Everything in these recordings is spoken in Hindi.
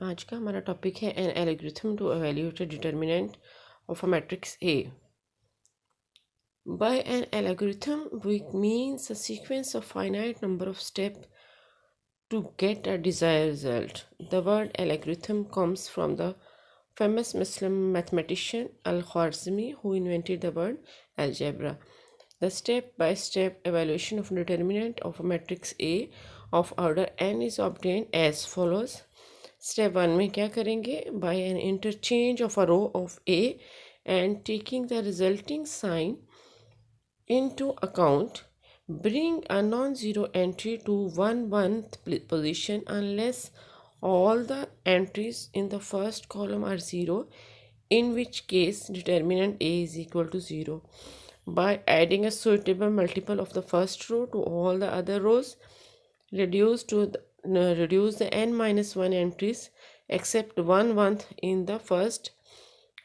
आज का हमारा टॉपिक है an algorithm to evaluate determinant of a matrix A. By an algorithm, we means a sequence of finite number of steps to get a desired result. The word algorithm comes from the famous Muslim mathematician Al-Khwarizmi, who invented the word algebra. The step-by-step evaluation of determinant of a matrix A of order n is obtained as follows. Step one में क्या करेंगे, by an interchange of a row of A and taking the resulting sign into account, bring a non-zero entry to 1/1th position unless all the entries in the first column are 0, in which case determinant A is equal to 0. By adding a suitable multiple of the first row to all the other rows, reduce the n minus 1 entries except 1/1 in the first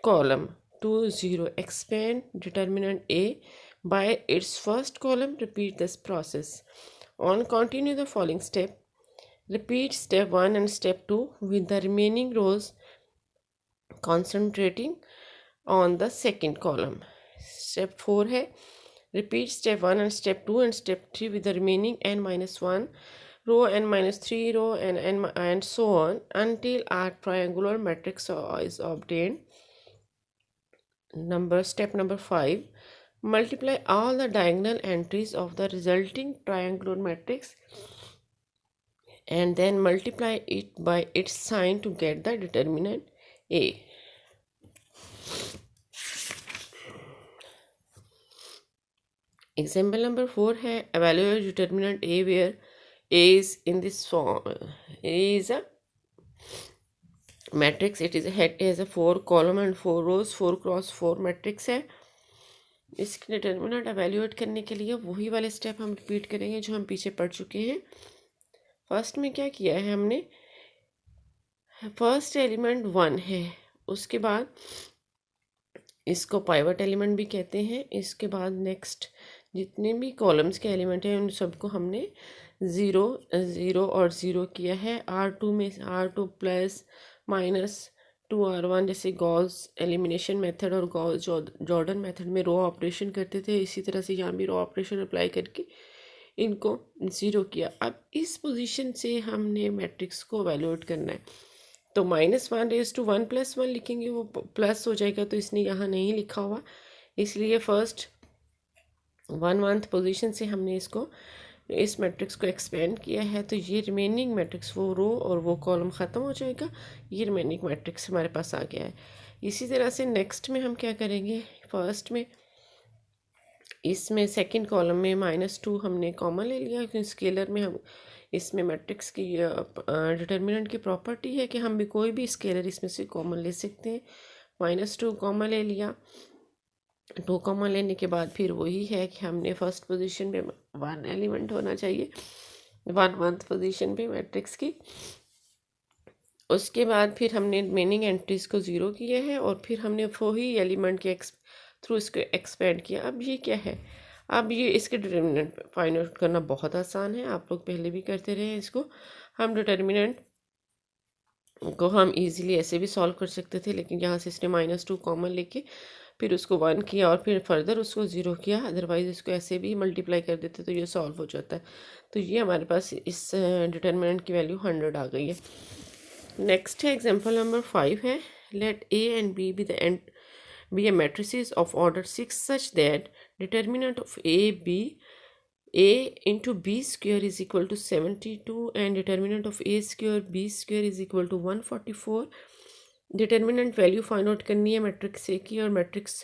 column to 0. Expand determinant A by its first column. Repeat this process. On continue the following step. Repeat step 1 and step 2 with the remaining rows concentrating on the second column. Step 4 है, repeat step 1 and step 2 and step 3 with the remaining n minus 1 row, n minus 3 row, and so on until our triangular matrix is obtained. Step number 5, multiply all the diagonal entries of the resulting triangular matrix and then multiply it by its sign to get the determinant A. Example number 4 है, evaluate determinant A where A is in this form. A is a matrix. It is a head, has a 4 column and 4 rows, 4 cross 4 matrix है. इसकी डिटर्मिनेंट एवेल्यूएट करने के लिए वही वाले स्टेप हम रिपीट करेंगे जो हम पीछे पढ़ चुके हैं. फर्स्ट में क्या किया है हमने, फर्स्ट एलिमेंट 1 है, उसके बाद इसको पाइवट एलिमेंट भी कहते हैं. इसके बाद नेक्स्ट जितने भी कॉलम्स के एलिमेंट हैं उन सबको हमने ज़ीरो ज़ीरो और ज़ीरो किया है. R2 में R2 प्लस माइनस 2R1 जैसे गॉस एलिमिनेशन मेथड और गॉस जॉर्डन मेथड में रो ऑपरेशन करते थे, इसी तरह से यहाँ भी रो ऑपरेशन अप्लाई करके इनको ज़ीरो किया. अब इस पोजीशन से हमने मैट्रिक्स को एवेल्यूएट करना है, तो -1 + 1 लिखेंगे, वो प्लस हो जाएगा, तो इसने यहाँ नहीं लिखा हुआ, इसलिए फर्स्ट 1/1 पोजीशन से हमने इस मैट्रिक्स को एक्सपेंड किया है. तो ये रिमेनिंग मैट्रिक्स, वो रो और वो कॉलम ख़त्म हो जाएगा, ये रिमेनिंग मैट्रिक्स हमारे पास आ गया है. इसी तरह से नेक्स्ट में हम क्या करेंगे, फर्स्ट में इसमें सेकंड कॉलम में -2 हमने कॉमन ले लिया, क्योंकि स्केलर में हम इसमें मैट्रिक्स की डिटर्मिनेंट की प्रॉपर्टी है कि हम भी कोई भी स्केलर इसमें से कॉमन ले सकते हैं. -2 कॉमन ले लिया. 2 कॉमन लेने के बाद फिर वही है कि हमने फर्स्ट पोजीशन पे 1 एलिमेंट होना चाहिए 1/1 पोजीशन पे मैट्रिक्स की. उसके बाद फिर हमने रिमेनिंग एंट्रीज को 0 किया है और फिर हमने वही एलिमेंट के थ्रू इसको एक्सपेंड किया. अब ये क्या है, अब ये इसके डिटर्मिनेंट फाइंड आउट करना बहुत आसान है, आप लोग पहले भी करते रहे. इसको हम डिटर्मिनेंट को हम इजीली ऐसे भी सॉल्व कर सकते थे, लेकिन यहाँ से इसने -2 कॉमन लेके फिर उसको 1 किया और फिर फर्दर उसको 0 किया, अदरवाइज़ इसको ऐसे भी मल्टीप्लाई कर देते तो ये सॉल्व हो जाता है. तो ये हमारे पास इस डिटर्मिनेंट की वैल्यू 100 आ गई है. नेक्स्ट है एग्जांपल नंबर 5 है, late A and B be a matrices of order 6 such that determinant of A into B square is equal to 72 and determinant of A square B square is equal to 144. Determinant value find out करनी है मैट्रिक्स ए की और मैट्रिक्स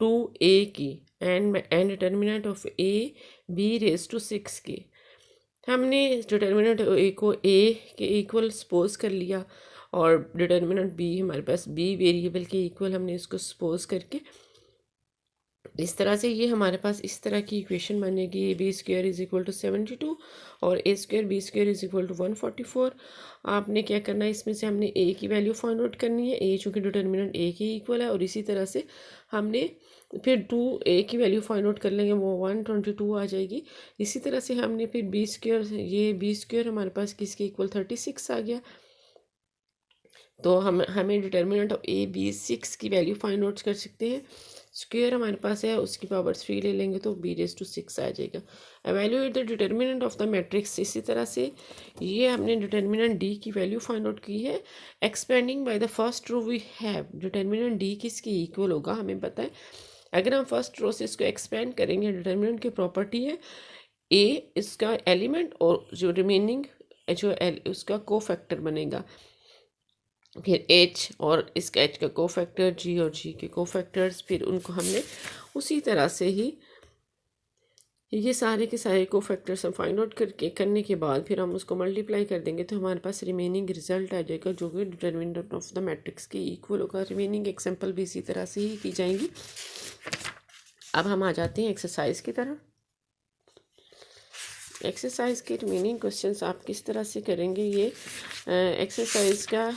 2A की, एंड डिटर्मिनेंट ऑफ AB⁻6 की. हमने डिटर्मिनेंट ए को ए के इक्वल सपोज कर लिया और डिटर्मिनेंट बी हमारे पास बी वेरिएबल के इक्वल हमने इसको सपोज करके इस तरह से ये हमारे पास इस तरह की इक्वेशन बनेगी. AB² इज़ इक्वल टू 72 और A² B² is equal to 144. आपने क्या करना है, इसमें से हमने A की वैल्यू फाइंड आउट करनी है, A चूँकि डिटर्मिनेंट A के इक्वल है, और इसी तरह से हमने फिर 2A की वैल्यू फाइंड आउट कर लेंगे, वो 122 आ जाएगी. इसी तरह से हमने फिर B², ये B² हमारे पास किसके इक्वल 36 आ गया. तो हमें डिटर्मिनेंट ऑफ ए बी 6 की वैल्यू फाइंड आउट कर सकते हैं। स्क्वायर हमारे पास है, उसकी पावर 3 ले लेंगे तो b⁻6 आ जाएगा। Evaluate the determinant of the matrix. इसी तरह से ये हमने डिटर्मिनेंट डी की वैल्यू फाइंड आउट की है। Expanding by the first row we have, determinant D किसके इक्वल होगा हमें पता है। अगर हम फर्स्ट रो से इसको एक्सपेंड करेंगे, डिटर्मिनेंट की प्रॉपर्टी है ए इसका एलिमेंट और जो रिमेनिंग उसका कोफैक्टर बनेगा, फिर एच और इसका एच का कोफैक्टर, जी और जी के कोफैक्टर्स, फिर उनको हमने उसी तरह से ही ये सारे के सारे कोफैक्टर्स हम फाइंड आउट करने के बाद फिर हम उसको मल्टीप्लाई कर देंगे तो हमारे पास रिमेनिंग रिजल्ट आ जाएगा जो कि डिटर्मिनेंट ऑफ द मैट्रिक्स के इक्वल होगा। रिमेनिंग एग्जांपल भी इसी तरह से ही की जाएंगी। अब हम आ जाते हैं एक्सरसाइज की तरफ। एक्सरसाइज के रिमेनिंग क्वेश्चंस आप किस तरह से करेंगे, ये एक्सरसाइज का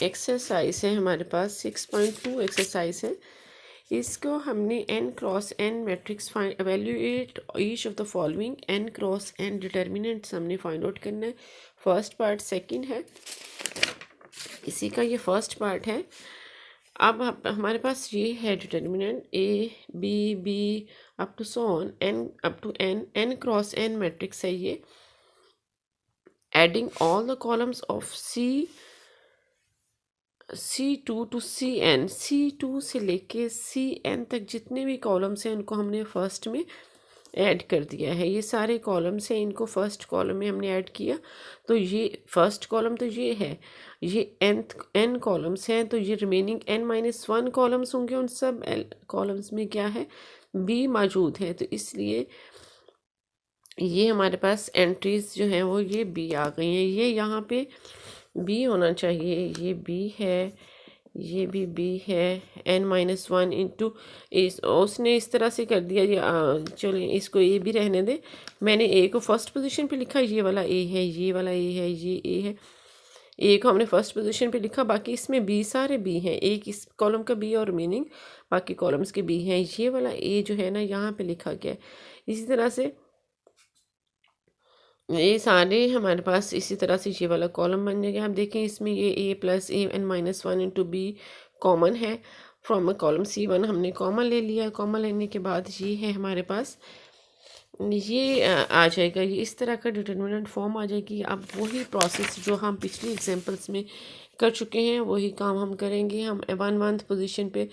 एक्सरसाइज है हमारे पास 6.2 एक्सरसाइज है। इसको हमने n cross n matrix evaluate each of the following n cross n determinants हमने फाइंड आउट करना है। फर्स्ट पार्ट सेकंड है, इसी का ये फर्स्ट पार्ट है। अब हमारे पास ये है determinant A B B up to so on n up to n cross n matrix है ये। Adding all the columns of C2 to CN, C2 से लेके CN तक जितने भी कॉलम्स हैं उनको हमने फर्स्ट में ऐड कर दिया है। ये सारे कॉलम्स हैं, इनको फर्स्ट कॉलम में हमने ऐड किया। तो ये फर्स्ट कॉलम तो ये है, ये n कॉलम्स हैं, तो ये रिमेनिंग n-1 कॉलम्स होंगे। उन सब कॉलम्स में क्या है, b मौजूद है। तो इसलिए ये हमारे पास एंट्रीज जो हैं वो ये b आ गई हैं। ये यहाँ पे b होना चाहिए, ये b है, ये भी b है। n-1 इंटू उसने इस तरह से कर दिया। ये चलिए इसको a भी रहने दे। मैंने a को फर्स्ट पोजीशन पे लिखा, ये वाला a है, ये वाला a है, ये a है। a को हमने फर्स्ट पोजीशन पे लिखा, बाकी इसमें b सारे b हैं। एक इस कॉलम का b और मीनिंग बाकी कॉलम्स के b हैं। ये वाला a जो है ना यहाँ पे लिखा गया है। इसी तरह से ये सारे हमारे पास इसी तरह से ये वाला कॉलम बन जाएगा। आप देखें इसमें ये a plus n-1 into b common है। फ्रॉम कॉलम C1 हमने कॉमन ले लिया। कॉमन लेने के बाद ये है हमारे पास, ये आ जाएगा, ये इस तरह का डिटर्मिनेंट फॉर्म आ जाएगी। अब वही प्रोसेस जो हम पिछली एग्जांपल्स में कर चुके हैं वही काम हम करेंगे। हम 1 पोजीशन पे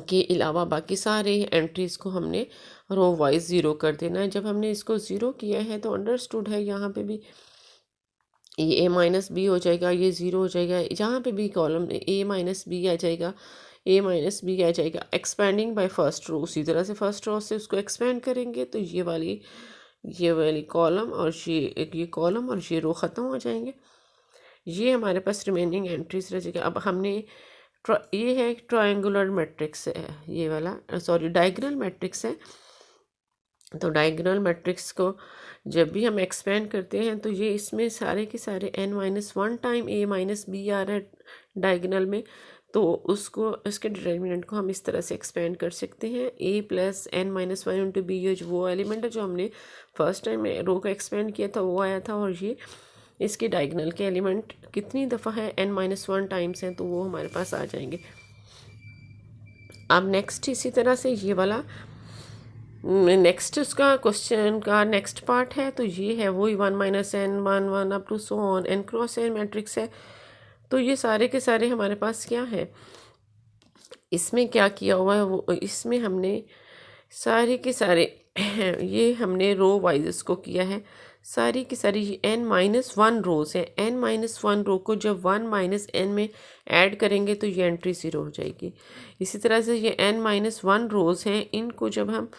के अलावा बाकी सारे एंट्रीज़ को हमने रो वाइज ज़ीरो कर देना है। जब हमने इसको ज़ीरो किया है तो अंडरस्टूड है यहाँ पे भी ये a-b हो जाएगा, ये ज़ीरो हो जाएगा। यहाँ पे भी कॉलम a-b आ जाएगा, a-b आ जाएगा। एक्सपेंडिंग बाय फर्स्ट रो, उसी तरह से फर्स्ट रो से उसको एक्सपेंड करेंगे तो ये वाली कॉलम और ये कॉलम और ये रो ख़त्म हो जाएंगे। ये हमारे पास रिमेनिंग एंट्रीज रह जाएगा। अब हमने ये है ट्रायंगुलर मैट्रिक्स है, ये वाला सॉरी डायगोनल मैट्रिक्स है। तो डायगोनल मैट्रिक्स को जब भी हम एक्सपेंड करते हैं तो ये इसमें सारे के सारे n-1 टाइम a-b आ रहा है डायगोनल में। तो उसको इसके डिटर्मिनेंट को हम इस तरह से एक्सपेंड कर सकते हैं, a plus n-1 into b। ये वो एलिमेंट है जो हमने फर्स्ट टाइम रो को एक्सपेंड किया था वो आया था, और ये इसके डायगोनल के एलिमेंट कितनी दफ़ा है n-1 टाइम्स हैं तो वो हमारे पास आ जाएंगे। अब नेक्स्ट इसी तरह से ये वाला नेक्स्ट उसका क्वेश्चन का नेक्स्ट पार्ट है। तो ये है वही 1-n-1 up to so on n cross n matrix है। तो ये सारे के सारे हमारे पास क्या है, इसमें क्या किया हुआ है वो, इसमें हमने सारे के सारे ये हमने रो वाइज इसको किया है। सारी की सारी n-1 रोज़ है। n-1 रो को जब 1 - n में ऐड करेंगे तो ये एंट्री ज़ीरो हो जाएगी। इसी तरह से ये n-1 रोज़ हैं, इनको जब हम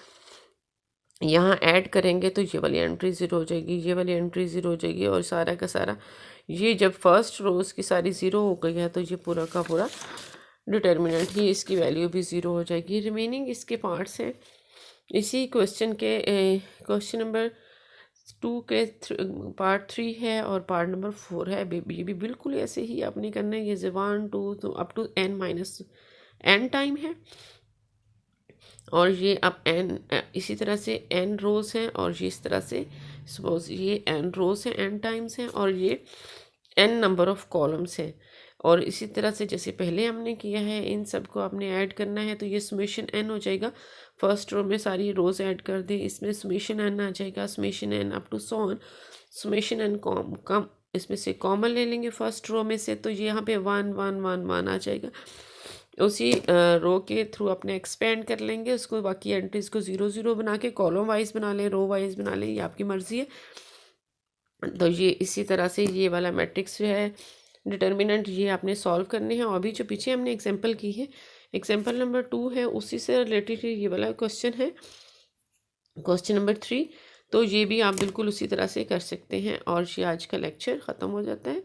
यहाँ ऐड करेंगे तो ये वाली एंट्री ज़ीरो हो जाएगी, ये वाली एंट्री ज़ीरो हो जाएगी। और सारा का सारा ये जब फर्स्ट रोज़ की सारी ज़ीरो हो गई है तो ये पूरा का पूरा डिटर्मिनेंट ही इसकी वैल्यू भी ज़ीरो हो जाएगी। रिमेनिंग इसके पार्ट्स हैं इसी क्वेश्चन के क्वेश्चन नंबर 2 के पार्ट 3 है और पार्ट नंबर 4 है। ये भी बिल्कुल ऐसे ही आपने करना है। ये 1 2 तो अप टू n टाइम है, और ये अब n इसी तरह से n रोज़ हैं और ये इस तरह से सपोज ये n रोज हैं, n टाइम्स हैं, और ये n नंबर ऑफ कॉलम्स हैं। और इसी तरह से जैसे पहले हमने किया है, इन सब को आपने ऐड करना है, तो ये समेशन n हो जाएगा। फर्स्ट रो में सारी रोज ऐड कर दें, इसमें समेशन n आ जाएगा, summation n up to so on. Summation n कम इसमें से कॉमन ले लेंगे फर्स्ट रो में से, तो ये यहाँ पे 1 1 1 1 आ जाएगा। उसी रो के थ्रू अपने एक्सपेंड कर लेंगे उसको, बाकी एंट्रीज को 0 0 बना के कॉलम वाइज बना लें, रो वाइज बना लें, ये आपकी मर्ज़ी है। तो ये इसी तरह से ये वाला मैट्रिक्स जो है डिटर्मिनेंट, ये आपने सॉल्व करने हैं। और अभी जो पीछे हमने एग्जांपल की है, एग्जांपल नंबर 2 है, उसी से रिलेटेड ये वाला क्वेश्चन है, क्वेश्चन नंबर 3। तो ये भी आप बिल्कुल उसी तरह से कर सकते हैं। और ये आज का लेक्चर ख़त्म हो जाता है।